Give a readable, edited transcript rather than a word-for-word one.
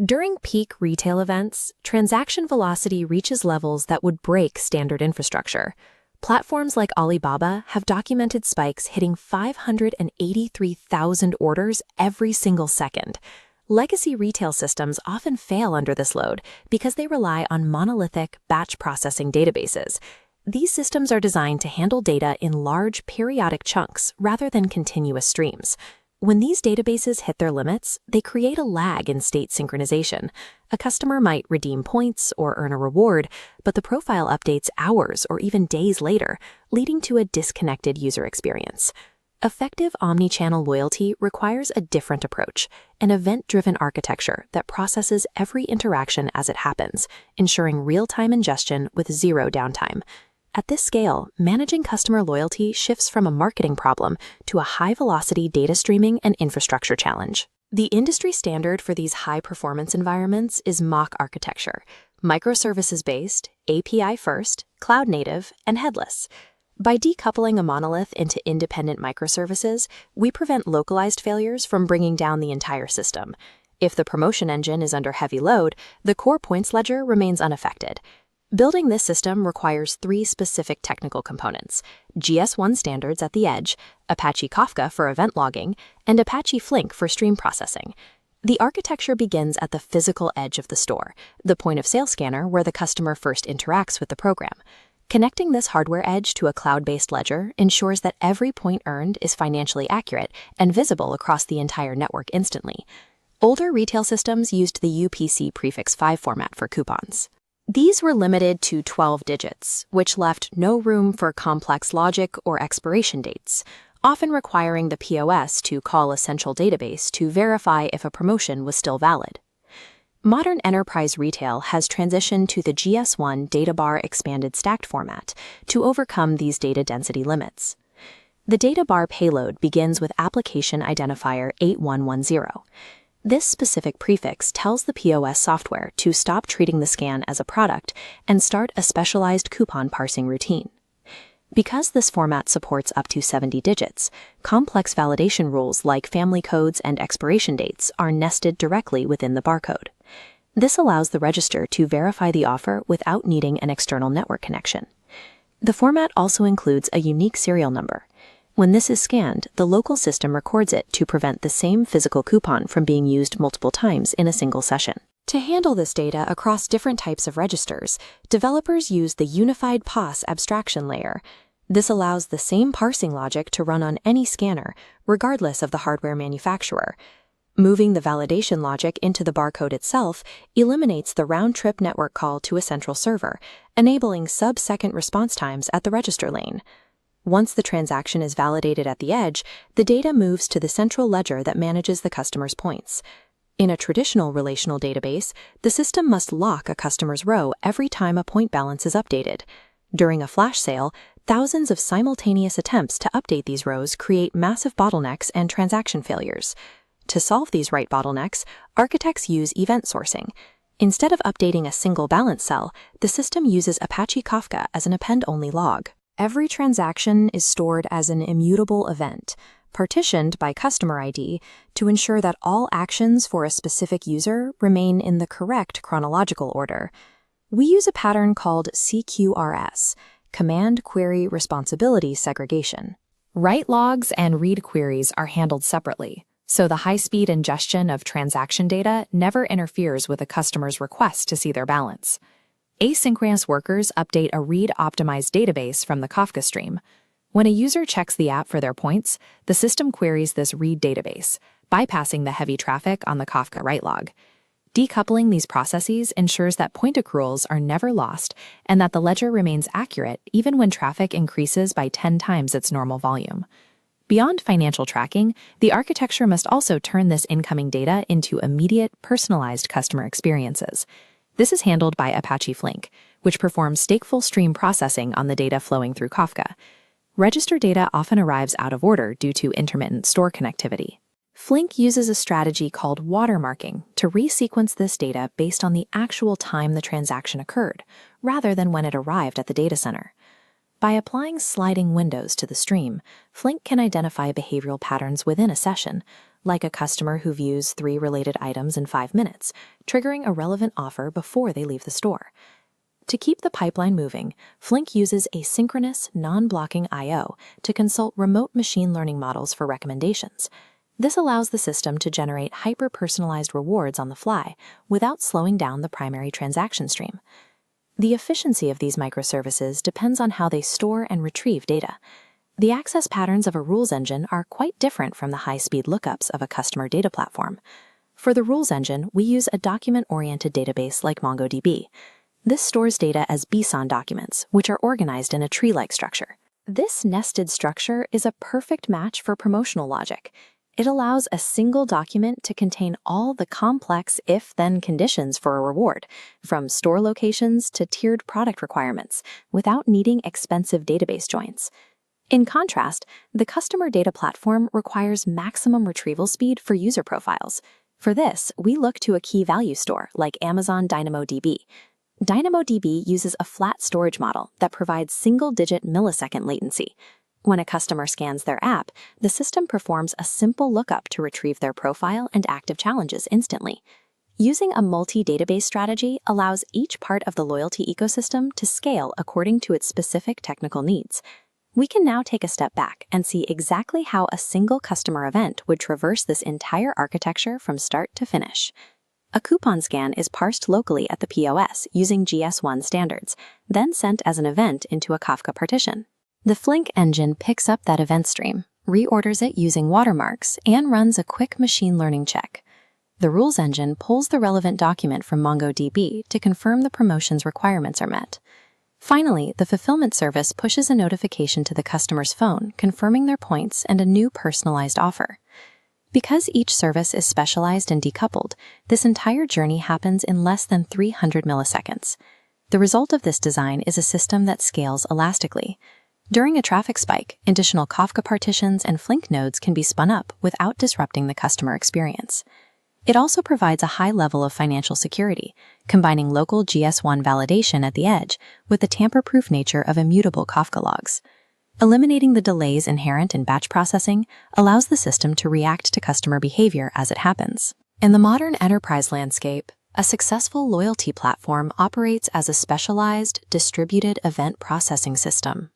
During peak retail events, transaction velocity reaches levels that would break standard infrastructure. Platforms like Alibaba have documented spikes hitting 583,000 orders every single second. Legacy retail systems often fail under this load because they rely on monolithic, batch processing databases. These systems are designed to handle data in large, periodic chunks rather than continuous streams. When these databases hit their limits, they create a lag in state synchronization. A customer might redeem points or earn a reward, but the profile updates hours or even days later, leading to a disconnected user experience. Effective omnichannel loyalty requires a different approach, an event-driven architecture that processes every interaction as it happens, ensuring real-time ingestion with zero downtime. At this scale, managing customer loyalty shifts from a marketing problem to a high-velocity data streaming and infrastructure challenge. The industry standard for these high-performance environments is MACH architecture, microservices-based, API-first, cloud-native, and headless. By decoupling a monolith into independent microservices, we prevent localized failures from bringing down the entire system. If the promotion engine is under heavy load, the core points ledger remains unaffected. Building this system requires three specific technical components: GS1 standards at the edge, Apache Kafka for event logging, and Apache Flink for stream processing. The architecture begins at the physical edge of the store, the point-of-sale scanner where the customer first interacts with the program. Connecting this hardware edge to a cloud-based ledger ensures that every point earned is financially accurate and visible across the entire network instantly. Older retail systems used the UPC prefix 5 format for coupons. These were limited to 12 digits, which left no room for complex logic or expiration dates, often requiring the POS to call a central database to verify if a promotion was still valid. Modern enterprise retail has transitioned to the GS1 DataBar expanded stacked format to overcome these data density limits. The DataBar payload begins with application identifier 8110. This specific prefix tells the POS software to stop treating the scan as a product and start a specialized coupon parsing routine. Because this format supports up to 70 digits, complex validation rules like family codes and expiration dates are nested directly within the barcode. This allows the register to verify the offer without needing an external network connection. The format also includes a unique serial number. When this is scanned, the local system records it to prevent the same physical coupon from being used multiple times in a single session. To handle this data across different types of registers, developers use the Unified POS abstraction layer. This allows the same parsing logic to run on any scanner, regardless of the hardware manufacturer. Moving the validation logic into the barcode itself eliminates the round-trip network call to a central server, enabling sub-second response times at the register lane. Once the transaction is validated at the edge, the data moves to the central ledger that manages the customer's points. In a traditional relational database, the system must lock a customer's row every time a point balance is updated. During a flash sale, thousands of simultaneous attempts to update these rows create massive bottlenecks and transaction failures. To solve these write bottlenecks, architects use event sourcing. Instead of updating a single balance cell, the system uses Apache Kafka as an append-only log. Every transaction is stored as an immutable event, partitioned by customer ID to ensure that all actions for a specific user remain in the correct chronological order. We use a pattern called CQRS, Command Query Responsibility Segregation. Write logs and read queries are handled separately, so the high-speed ingestion of transaction data never interferes with a customer's request to see their balance. Asynchronous workers update a read-optimized database from the Kafka stream. When a user checks the app for their points, the system queries this read database, bypassing the heavy traffic on the Kafka write log. Decoupling these processes ensures that point accruals are never lost and that the ledger remains accurate even when traffic increases by 10 times its normal volume. Beyond financial tracking, the architecture must also turn this incoming data into immediate, personalized customer experiences. This is handled by Apache Flink, which performs stateful stream processing on the data flowing through Kafka. Register data often arrives out of order due to intermittent store connectivity. Flink uses a strategy called watermarking to resequence this data based on the actual time the transaction occurred, rather than when it arrived at the data center. By applying sliding windows to the stream, Flink can identify behavioral patterns within a session, like a customer who views 3 related items in 5 minutes, triggering a relevant offer before they leave the store. To keep the pipeline moving, Flink uses asynchronous, non-blocking I/O to consult remote machine learning models for recommendations. This allows the system to generate hyper-personalized rewards on the fly without slowing down the primary transaction stream. The efficiency of these microservices depends on how they store and retrieve data. The access patterns of a rules engine are quite different from the high-speed lookups of a customer data platform. For the rules engine, we use a document-oriented database like MongoDB. This stores data as BSON documents, which are organized in a tree-like structure. This nested structure is a perfect match for promotional logic. It allows a single document to contain all the complex if-then conditions for a reward, from store locations to tiered product requirements, without needing expensive database joins. In contrast, the customer data platform requires maximum retrieval speed for user profiles. For this, we look to a key value store like Amazon DynamoDB. DynamoDB uses a flat storage model that provides single-digit millisecond latency. When a customer scans their app, the system performs a simple lookup to retrieve their profile and active challenges instantly. Using a multi-database strategy allows each part of the loyalty ecosystem to scale according to its specific technical needs. We can now take a step back and see exactly how a single customer event would traverse this entire architecture from start to finish. A coupon scan is parsed locally at the POS using GS1 standards, then sent as an event into a Kafka partition. The Flink engine picks up that event stream, reorders it using watermarks, and runs a quick machine learning check. The rules engine pulls the relevant document from MongoDB to confirm the promotion's requirements are met. Finally, the fulfillment service pushes a notification to the customer's phone confirming their points and a new personalized offer. Because each service is specialized and decoupled, this entire journey happens in less than 300 milliseconds. The result of this design is a system that scales elastically. During a traffic spike, additional Kafka partitions and Flink nodes can be spun up without disrupting the customer experience. It also provides a high level of financial security, combining local GS1 validation at the edge with the tamper-proof nature of immutable Kafka logs. Eliminating the delays inherent in batch processing allows the system to react to customer behavior as it happens. In the modern enterprise landscape, a successful loyalty platform operates as a specialized, distributed event processing system.